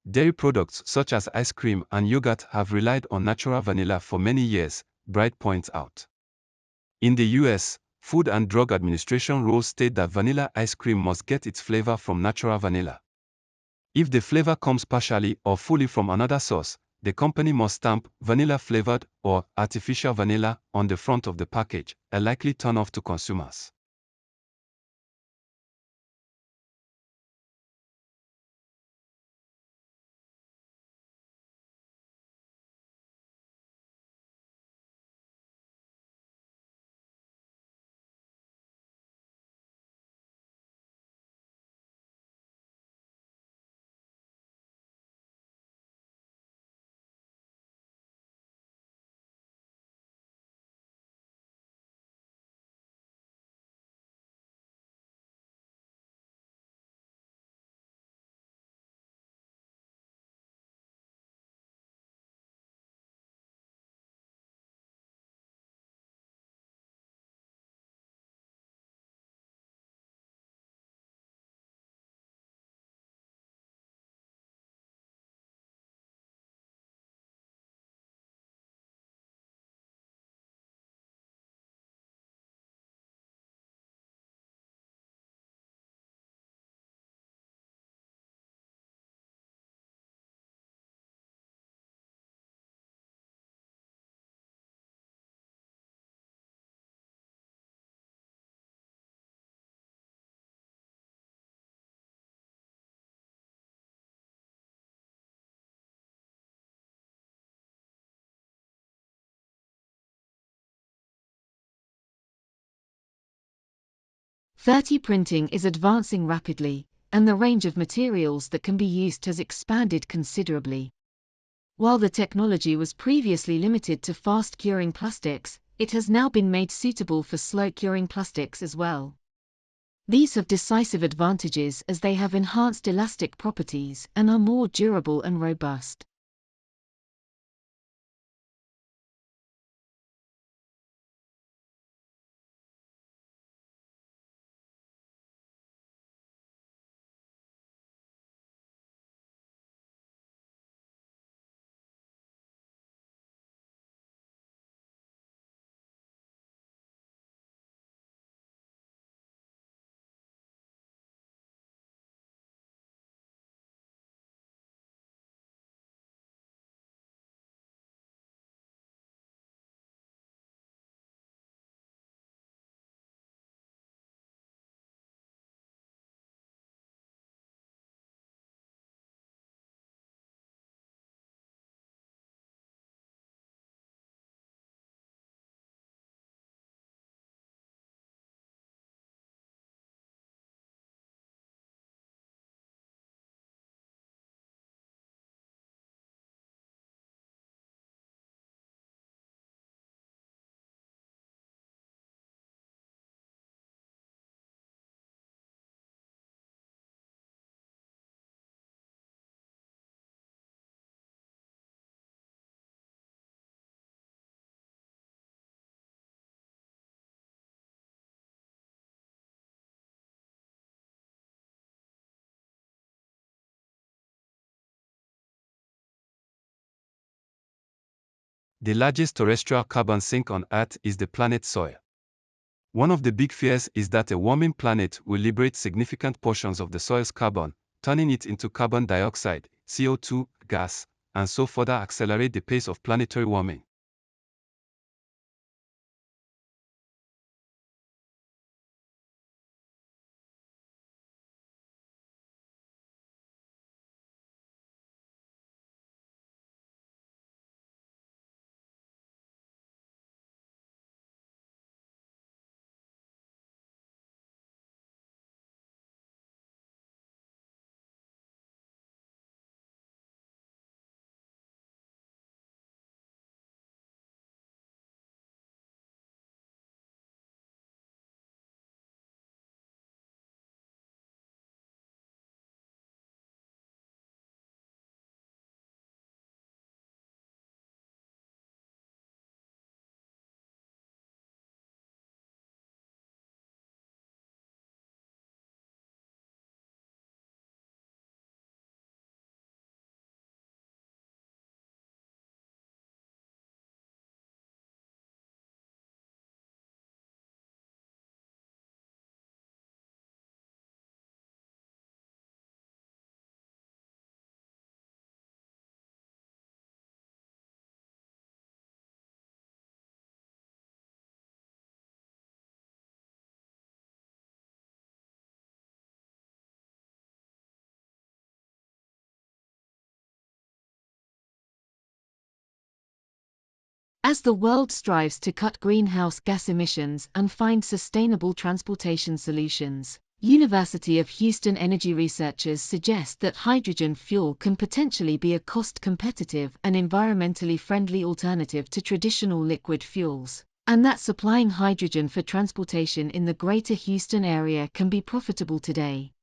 Dairy products such as ice cream and yogurt have relied on natural vanilla for many years, Bright points out. In the US, Food and Drug Administration rules state that vanilla ice cream must get its flavor from natural vanilla. If the flavor comes partially or fully from another source, the company must stamp vanilla-flavored or artificial vanilla on the front of the package, a likely turn-off to consumers. Printing is advancing rapidly, and the range of materials that can be used has expanded considerably. While the technology was previously limited to fast-curing plastics, it has now been made suitable for slow-curing plastics as well. These have decisive advantages as they have enhanced elastic properties and are more durable and robust. The largest terrestrial carbon sink on Earth is the planet's soil. One of the big fears is that a warming planet will liberate significant portions of the soil's carbon, turning it into carbon dioxide, CO2, gas, and so further accelerate the pace of planetary warming. As the world strives to cut greenhouse gas emissions and find sustainable transportation solutions, University of Houston energy researchers suggest that hydrogen fuel can potentially be a cost-competitive and environmentally friendly alternative to traditional liquid fuels, and that supplying hydrogen for transportation in the greater Houston area can be profitable today.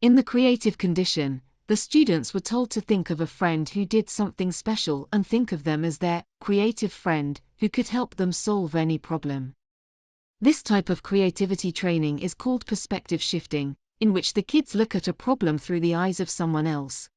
In the creative condition, the students were told to think of a friend who did something special and think of them as their creative friend who could help them solve any problem. This type of creativity training is called perspective shifting, in which the kids look at a problem through the eyes of someone else.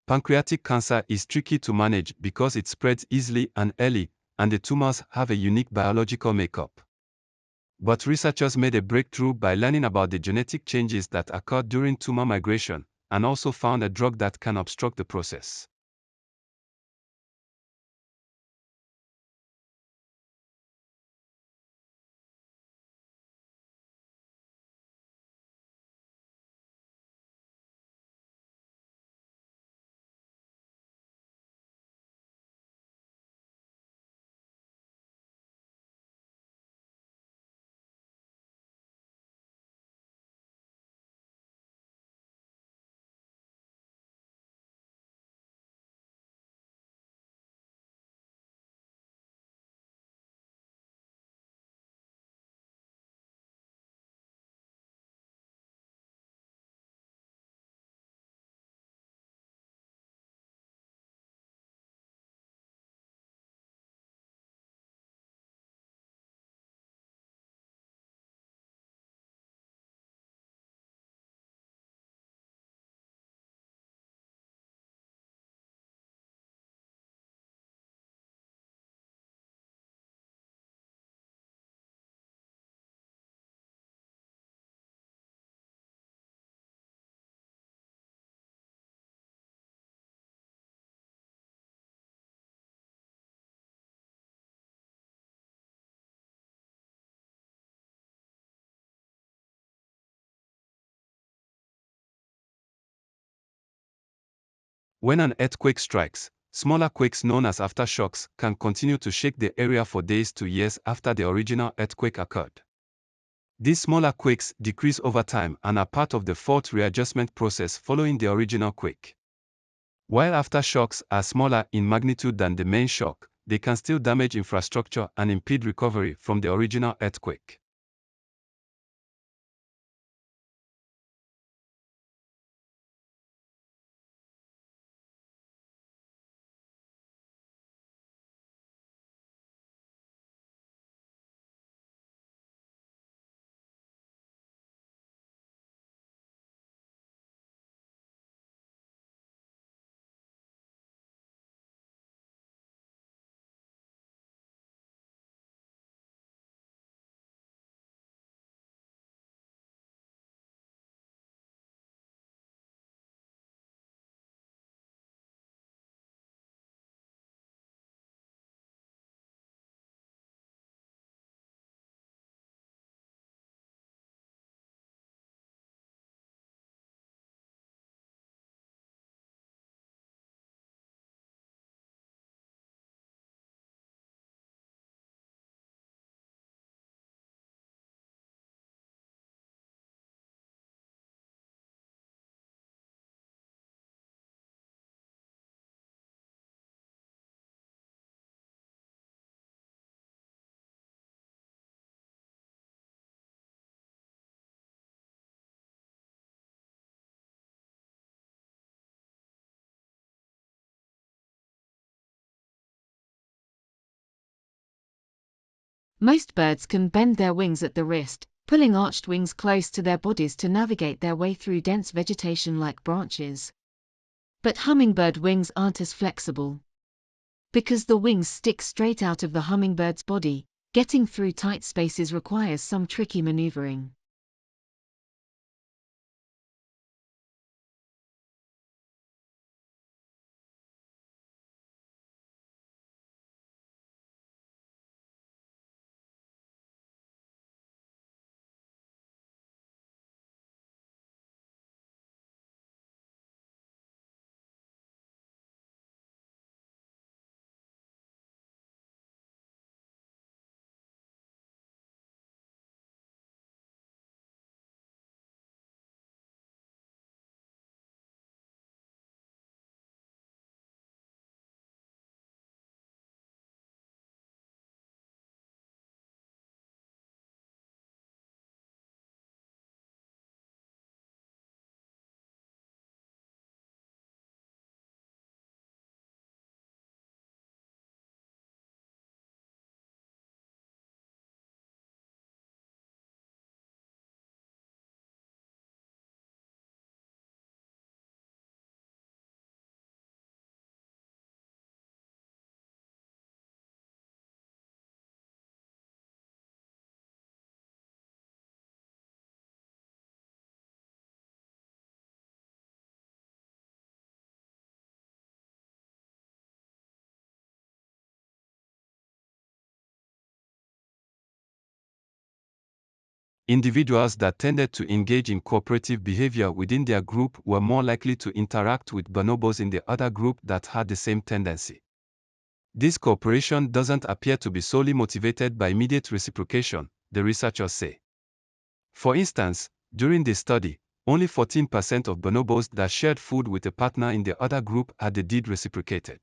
Pancreatic cancer is tricky to manage because it spreads easily and early, and the tumors have a unique biological makeup. But researchers made a breakthrough by learning about the genetic changes that occur during tumor migration, and also found a drug that can obstruct the process. When an earthquake strikes, smaller quakes known as aftershocks can continue to shake the area for days to years after the original earthquake occurred. These smaller quakes decrease over time and are part of the fault readjustment process following the original quake. While aftershocks are smaller in magnitude than the main shock, they can still damage infrastructure and impede recovery from the original earthquake. Most birds can bend their wings at the wrist, pulling arched wings close to their bodies to navigate their way through dense vegetation like branches. But hummingbird wings aren't as flexible. Because the wings stick straight out of the hummingbird's body, getting through tight spaces requires some tricky maneuvering. Individuals that tended to engage in cooperative behavior within their group were more likely to interact with bonobos in the other group that had the same tendency. This cooperation doesn't appear to be solely motivated by immediate reciprocation, the researchers say. For instance, during the study, only 14% of bonobos that shared food with a partner in the other group had the deed reciprocated.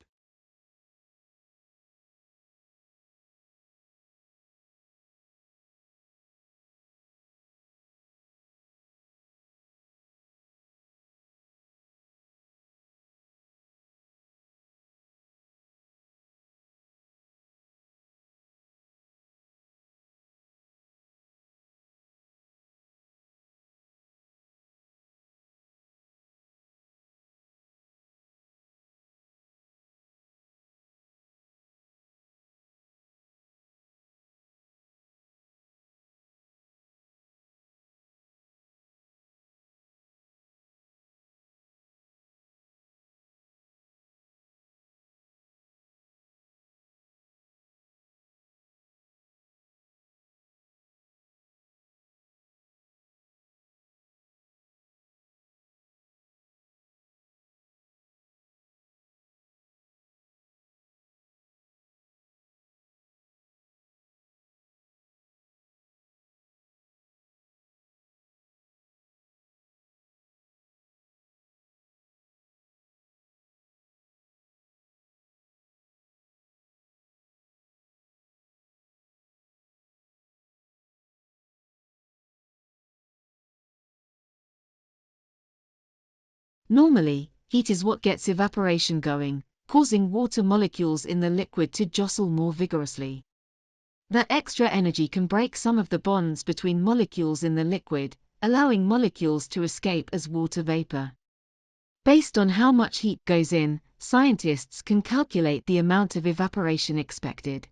Normally, heat is what gets evaporation going, causing water molecules in the liquid to jostle more vigorously. That extra energy can break some of the bonds between molecules in the liquid, allowing molecules to escape as water vapor. Based on how much heat goes in, scientists can calculate the amount of evaporation expected.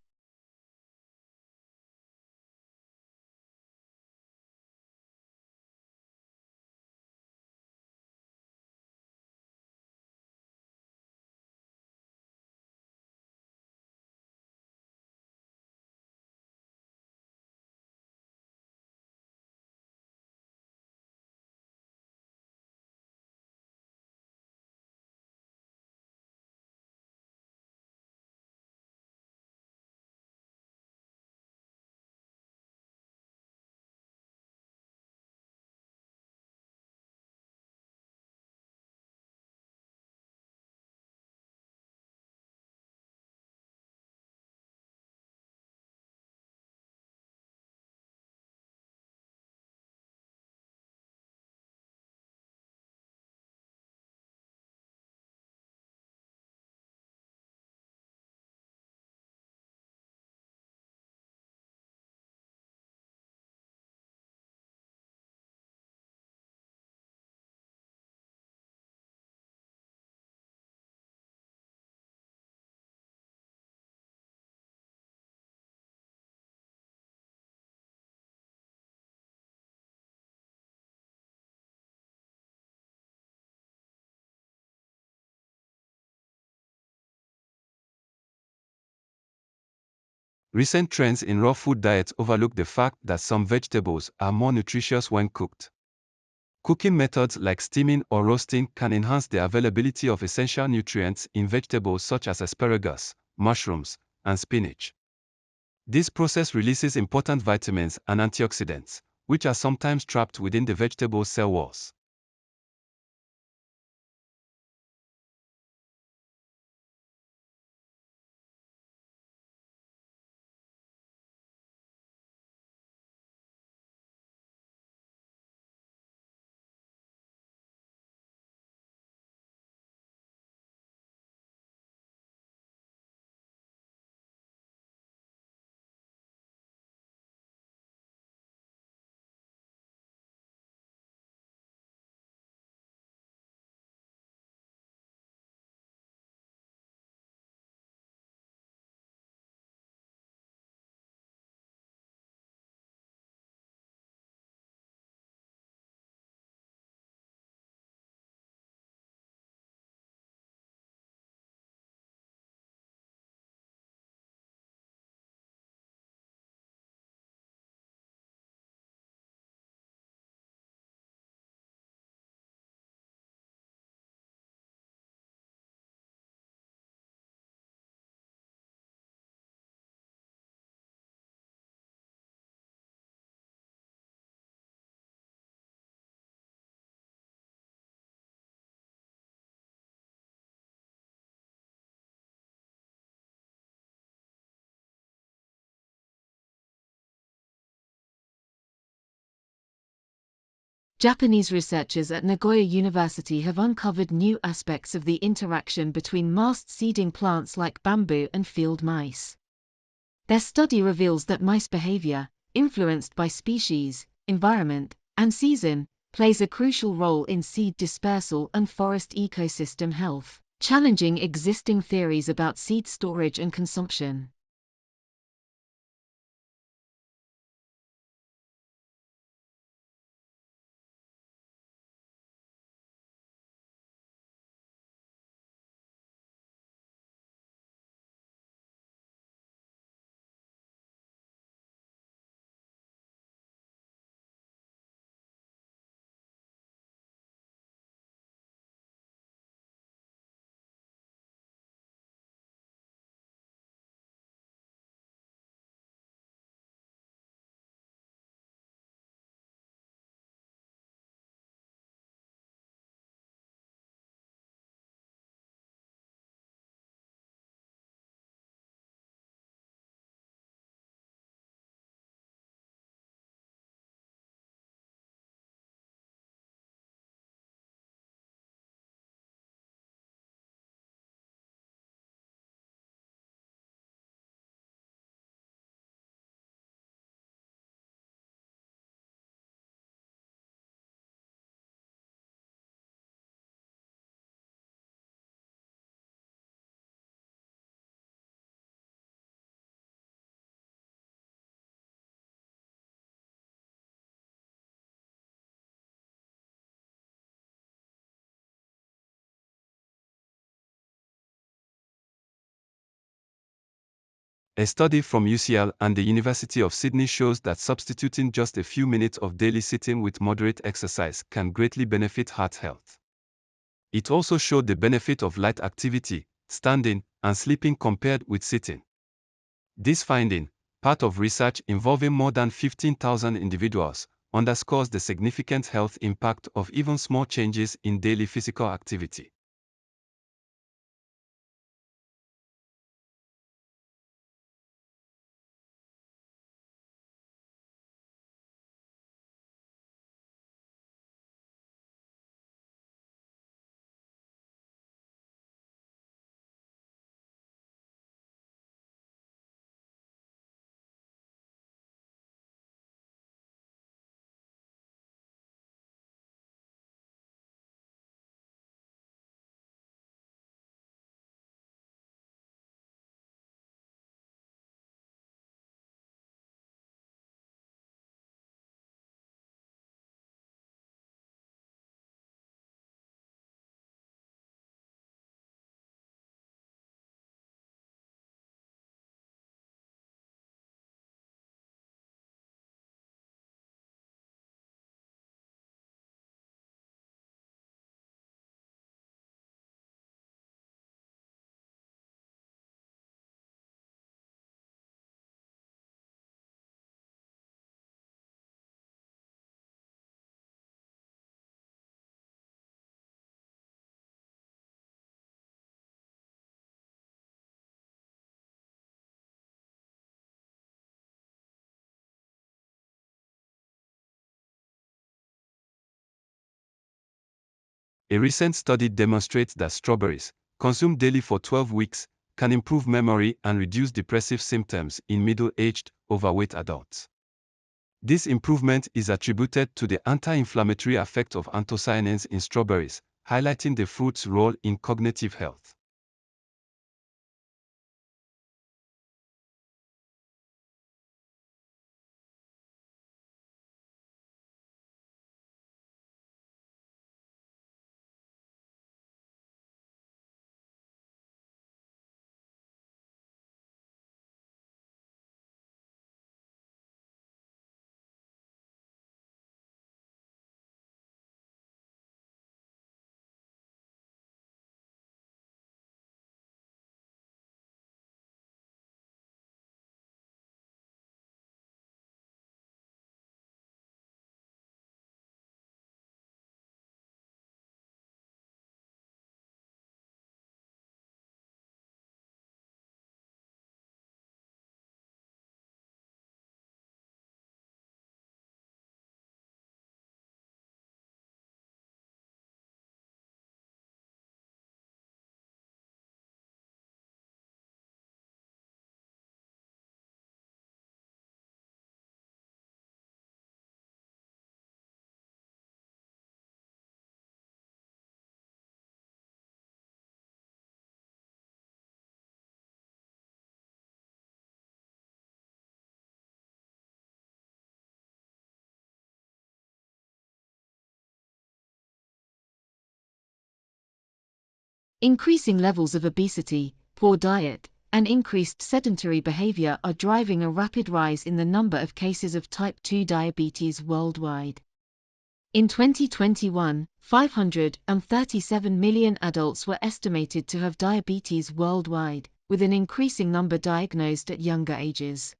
Recent trends in raw food diets overlook the fact that some vegetables are more nutritious when cooked. Cooking methods like steaming or roasting can enhance the availability of essential nutrients in vegetables such as asparagus, mushrooms, and spinach. This process releases important vitamins and antioxidants, which are sometimes trapped within the vegetable cell walls. Japanese researchers at Nagoya University have uncovered new aspects of the interaction between mast-seeding plants like bamboo and field mice. Their study reveals that mice behavior, influenced by species, environment, and season, plays a crucial role in seed dispersal and forest ecosystem health, challenging existing theories about seed storage and consumption. A study from UCL and the University of Sydney shows that substituting just a few minutes of daily sitting with moderate exercise can greatly benefit heart health. It also showed the benefit of light activity, standing, and sleeping compared with sitting. This finding, part of research involving more than 15,000 individuals, underscores the significant health impact of even small changes in daily physical activity. A recent study demonstrates that strawberries, consumed daily for 12 weeks, can improve memory and reduce depressive symptoms in middle-aged, overweight adults. This improvement is attributed to the anti-inflammatory effect of anthocyanins in strawberries, highlighting the fruit's role in cognitive health. Increasing levels of obesity, poor diet, and increased sedentary behavior are driving a rapid rise in the number of cases of type 2 diabetes worldwide. In 2021, 537 million adults were estimated to have diabetes worldwide, with an increasing number diagnosed at younger ages.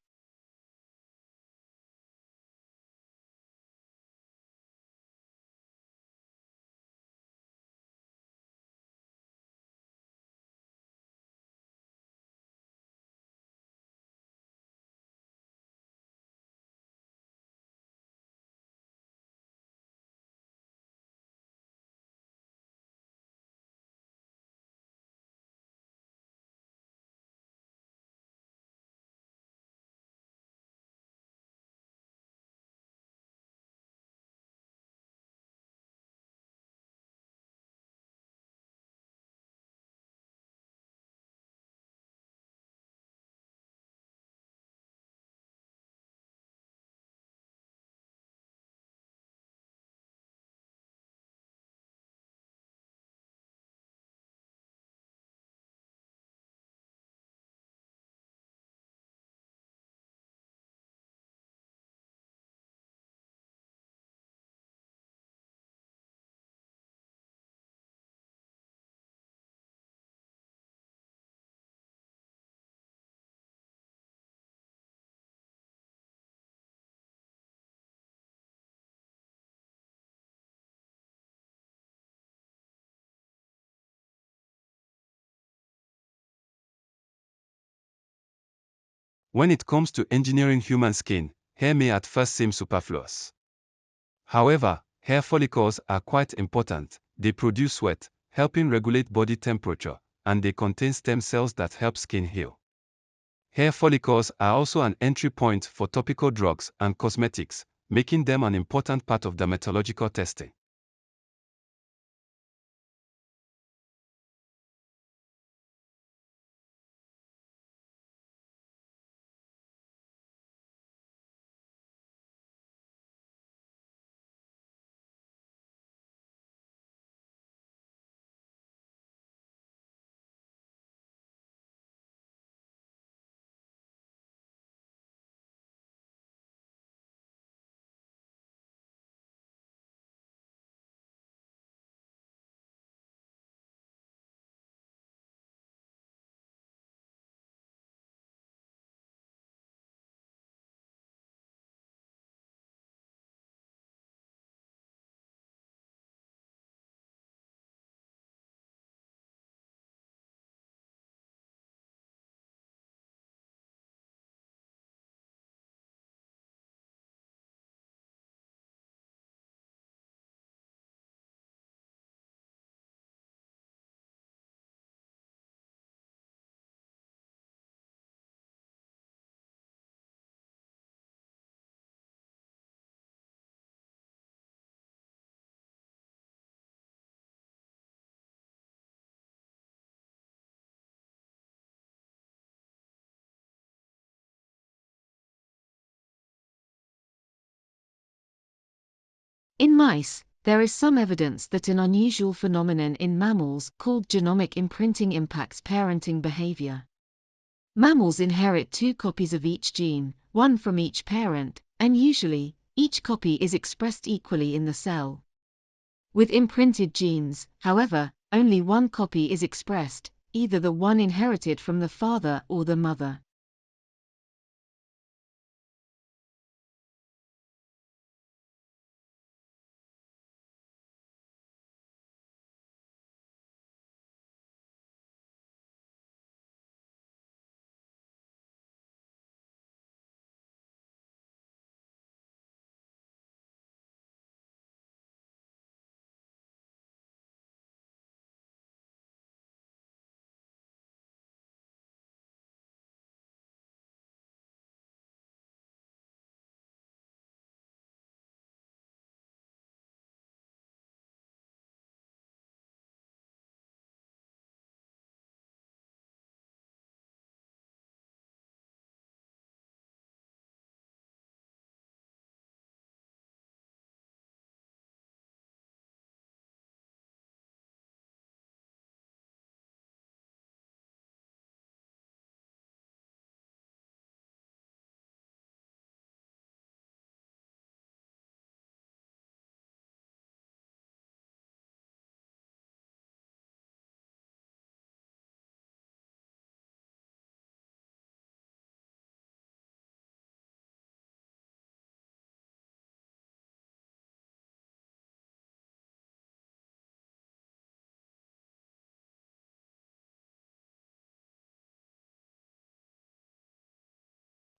When it comes to engineering human skin, hair may at first seem superfluous. However, hair follicles are quite important. They produce sweat, helping regulate body temperature, and they contain stem cells that help skin heal. Hair follicles are also an entry point for topical drugs and cosmetics, making them an important part of dermatological testing. In mice, there is some evidence that an unusual phenomenon in mammals called genomic imprinting impacts parenting behavior. Mammals inherit 2 copies of each gene, one from each parent, and usually, each copy is expressed equally in the cell. With imprinted genes, however, only one copy is expressed, either the one inherited from the father or the mother.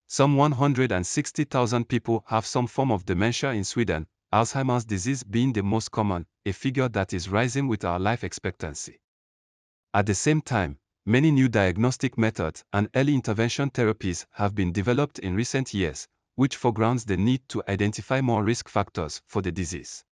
Some 160,000 people have some form of dementia in Sweden, Alzheimer's disease being the most common, a figure that is rising with our life expectancy. At the same time, many new diagnostic methods and early intervention therapies have been developed in recent years, which foregrounds the need to identify more risk factors for the disease.